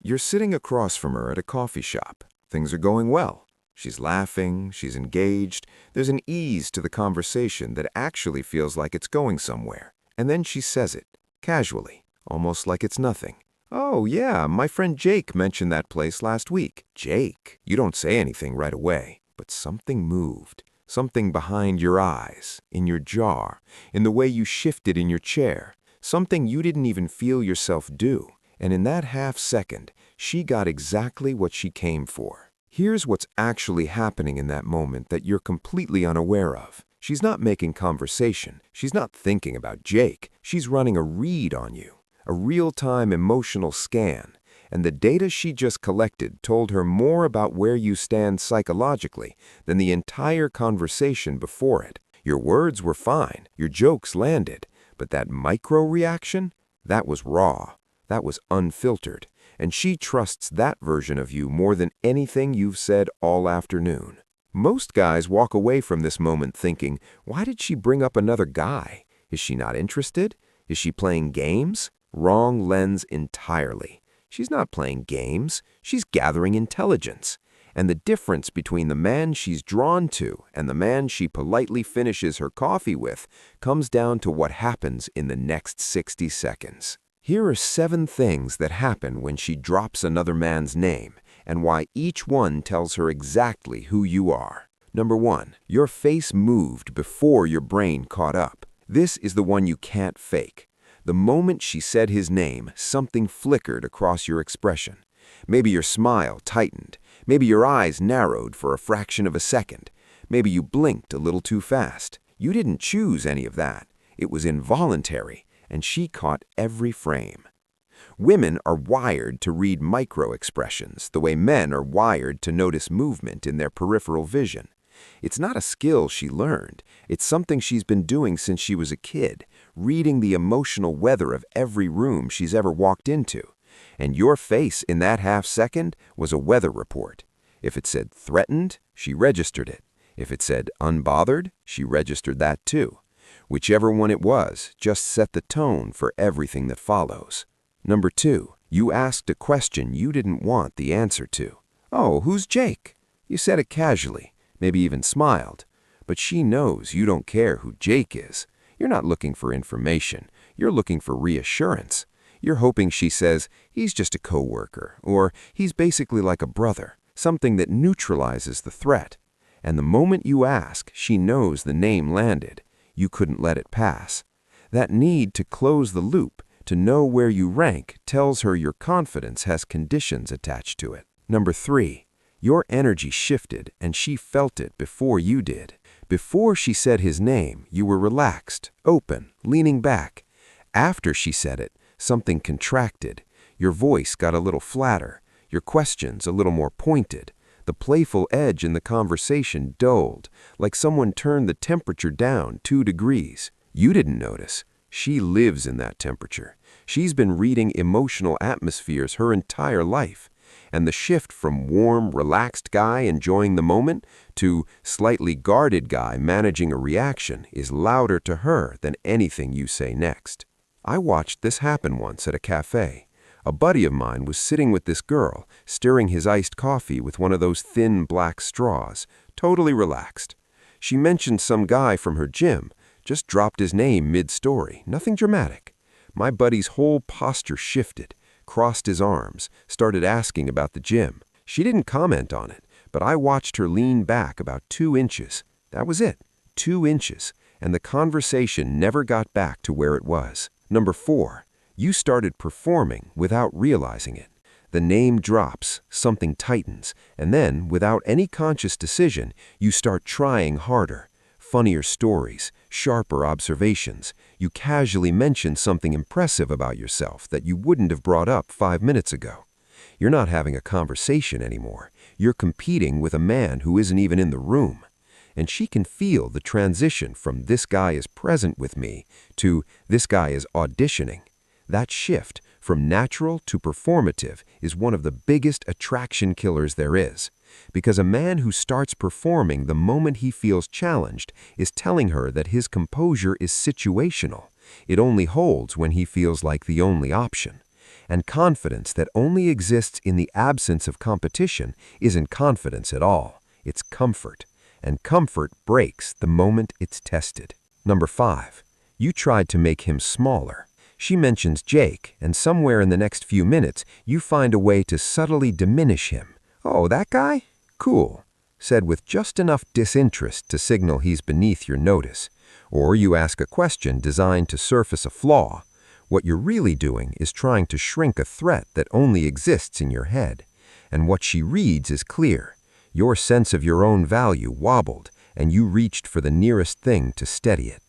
You're sitting across from her at a coffee shop. Things are going well. She's laughing, she's engaged. There's an ease to the conversation that actually feels like it's going somewhere. And then she says it, casually, almost like it's nothing. "Oh, yeah, my friend Jake mentioned that place last week." Jake? You don't say anything right away, but something moved. Something behind your eyes, in your jaw, in the way you shifted in your chair. Something you didn't even feel yourself do. And in that half-second, she got exactly what she came for. Here's what's actually happening in that moment that you're completely unaware of. She's not making conversation. She's not thinking about Jake. She's running a read on you, a real-time emotional scan. And the data she just collected told her more about where you stand psychologically than the entire conversation before it. Your words were fine. Your jokes landed. But that micro-reaction, that was raw. That was unfiltered, and she trusts that version of you more than anything you've said all afternoon. Most guys walk away from this moment thinking, why did she bring up another guy? Is she not interested? Is she playing games? Wrong lens entirely. She's not playing games. She's gathering intelligence. And the difference between the man she's drawn to and the man she politely finishes her coffee with comes down to what happens in the next 60 seconds. Here are 7 things that happen when she drops another man's name, and why each one tells her exactly who you are. Number 1, your face moved before your brain caught up. This is the one you can't fake. The moment she said his name, something flickered across your expression. Maybe your smile tightened. Maybe your eyes narrowed for a fraction of a second. Maybe you blinked a little too fast. You didn't choose any of that. It was involuntary. And she caught every frame. Women are wired to read micro-expressions the way men are wired to notice movement in their peripheral vision. It's not a skill she learned. It's something she's been doing since she was a kid, reading the emotional weather of every room she's ever walked into. And your face in that half-second was a weather report. If it said threatened, she registered it. If it said unbothered, she registered that too. Whichever one it was, just set the tone for everything that follows. Number 2, you asked a question you didn't want the answer to. "Oh, who's Jake?" You said it casually, maybe even smiled. But she knows you don't care who Jake is. You're not looking for information. You're looking for reassurance. You're hoping she says, "He's just a coworker," or "He's basically like a brother," something that neutralizes the threat. And the moment you ask, she knows the name landed. You couldn't let it pass. That need to close the loop, to know where you rank, tells her your confidence has conditions attached to it. Number 3, your energy shifted and she felt it before you did. Before she said his name, you were relaxed, open, leaning back. After she said it, something contracted. Your voice got a little flatter, your questions a little more pointed. The playful edge in the conversation dulled, like someone turned the temperature down 2 degrees. You didn't notice. She lives in that temperature. She's been reading emotional atmospheres her entire life. And the shift from warm, relaxed guy enjoying the moment to slightly guarded guy managing a reaction is louder to her than anything you say next. I watched this happen once at a cafe. A buddy of mine was sitting with this girl, stirring his iced coffee with one of those thin black straws, totally relaxed. She mentioned some guy from her gym, just dropped his name mid-story, nothing dramatic. My buddy's whole posture shifted, crossed his arms, started asking about the gym. She didn't comment on it, but I watched her lean back about 2 inches. That was it, 2 inches, and the conversation never got back to where it was. Number 4. You started performing without realizing it. The name drops, something tightens, and then, without any conscious decision, you start trying harder. Funnier stories, sharper observations. You casually mention something impressive about yourself that you wouldn't have brought up 5 minutes ago. You're not having a conversation anymore. You're competing with a man who isn't even in the room. And she can feel the transition from "this guy is present with me" to "this guy is auditioning." That shift from natural to performative is one of the biggest attraction killers there is. Because a man who starts performing the moment he feels challenged is telling her that his composure is situational. It only holds when he feels like the only option. And confidence that only exists in the absence of competition isn't confidence at all. It's comfort. And comfort breaks the moment it's tested. Number 5. You tried to make him smaller. She mentions Jake, and somewhere in the next few minutes, you find a way to subtly diminish him. "Oh, that guy? Cool," said with just enough disinterest to signal he's beneath your notice. Or you ask a question designed to surface a flaw. What you're really doing is trying to shrink a threat that only exists in your head. And what she reads is clear. Your sense of your own value wobbled, and you reached for the nearest thing to steady it.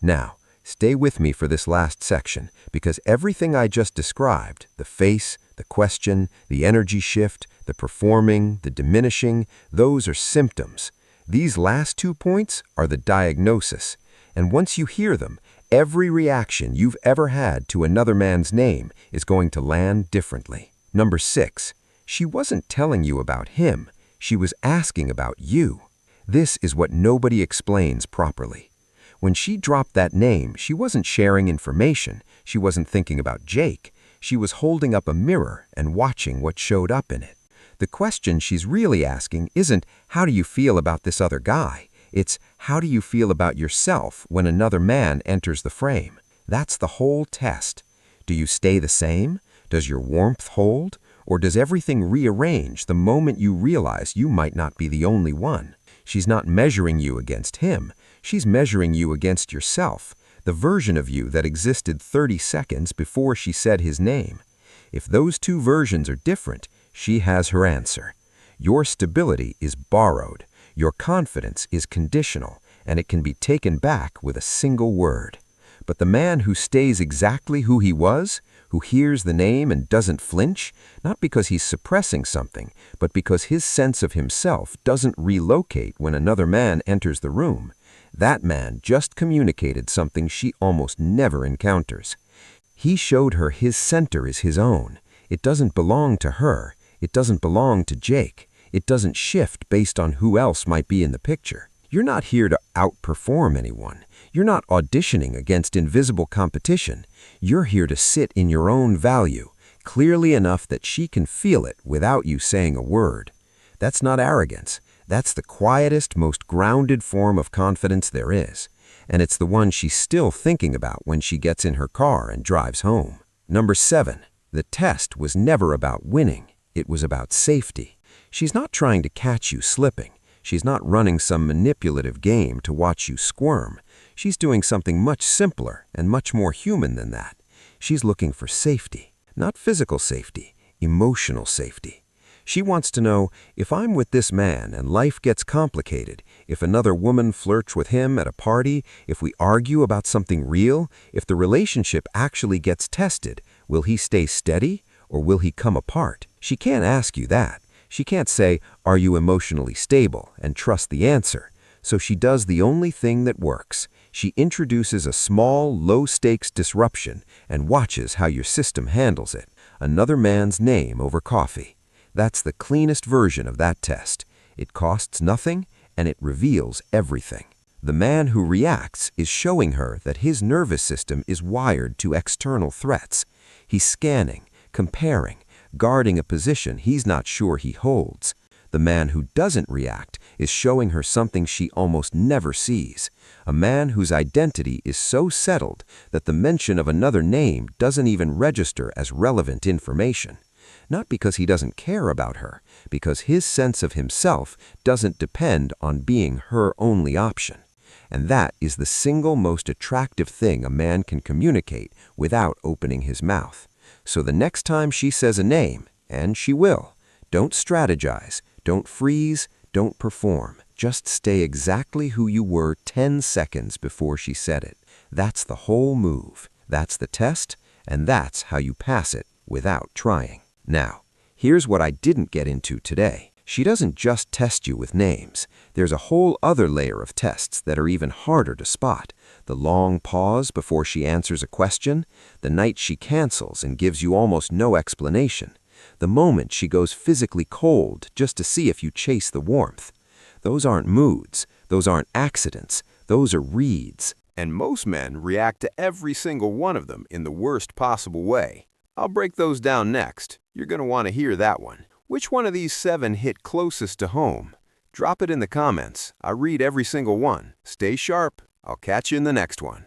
Now, stay with me for this last section, because everything I just described, the face, the question, the energy shift, the performing, the diminishing, those are symptoms. These last 2 points are the diagnosis. And once you hear them, every reaction you've ever had to another man's name is going to land differently. Number 6. She wasn't telling you about him. She was asking about you. This is what nobody explains properly. When she dropped that name, she wasn't sharing information. She wasn't thinking about Jake. She was holding up a mirror and watching what showed up in it. The question she's really asking isn't, "How do you feel about this other guy?" It's, "How do you feel about yourself when another man enters the frame?" That's the whole test. Do you stay the same? Does your warmth hold? Or does everything rearrange the moment you realize you might not be the only one? She's not measuring you against him. She's measuring you against yourself, the version of you that existed 30 seconds before she said his name. If those 2 versions are different, she has her answer. Your stability is borrowed. Your confidence is conditional, and it can be taken back with a single word. But the man who stays exactly who he was, who hears the name and doesn't flinch, not because he's suppressing something, but because his sense of himself doesn't relocate when another man enters the room, that man just communicated something she almost never encounters. He showed her his center is his own. It doesn't belong to her. It doesn't belong to Jake. It doesn't shift based on who else might be in the picture. You're not here to outperform anyone. You're not auditioning against invisible competition. You're here to sit in your own value, clearly enough that she can feel it without you saying a word. That's not arrogance. That's the quietest, most grounded form of confidence there is. And it's the one she's still thinking about when she gets in her car and drives home. Number 7. The test was never about winning. It was about safety. She's not trying to catch you slipping. She's not running some manipulative game to watch you squirm. She's doing something much simpler and much more human than that. She's looking for safety, not physical safety, emotional safety. She wants to know, if I'm with this man and life gets complicated, if another woman flirts with him at a party, if we argue about something real, if the relationship actually gets tested, will he stay steady or will he come apart? She can't ask you that. She can't say, "Are you emotionally stable?" and trust the answer. So she does the only thing that works. She introduces a small, low-stakes disruption and watches how your system handles it. Another man's name over coffee. That's the cleanest version of that test. It costs nothing, and it reveals everything. The man who reacts is showing her that his nervous system is wired to external threats. He's scanning, comparing, guarding a position he's not sure he holds. The man who doesn't react is showing her something she almost never sees. A man whose identity is so settled that the mention of another name doesn't even register as relevant information. Not because he doesn't care about her, because his sense of himself doesn't depend on being her only option. And that is the single most attractive thing a man can communicate without opening his mouth. So the next time she says a name, and she will, don't strategize, don't freeze, don't perform. Just stay exactly who you were 10 seconds before she said it. That's the whole move. That's the test, and that's how you pass it without trying. Now, here's what I didn't get into today. She doesn't just test you with names. There's a whole other layer of tests that are even harder to spot. The long pause before she answers a question, the night she cancels and gives you almost no explanation, the moment she goes physically cold just to see if you chase the warmth. Those aren't moods. Those aren't accidents. Those are reads. And most men react to every single one of them in the worst possible way. I'll break those down next. You're going to want to hear that one. Which one of these 7 hit closest to home? Drop it in the comments. I read every single one. Stay sharp. I'll catch you in the next one.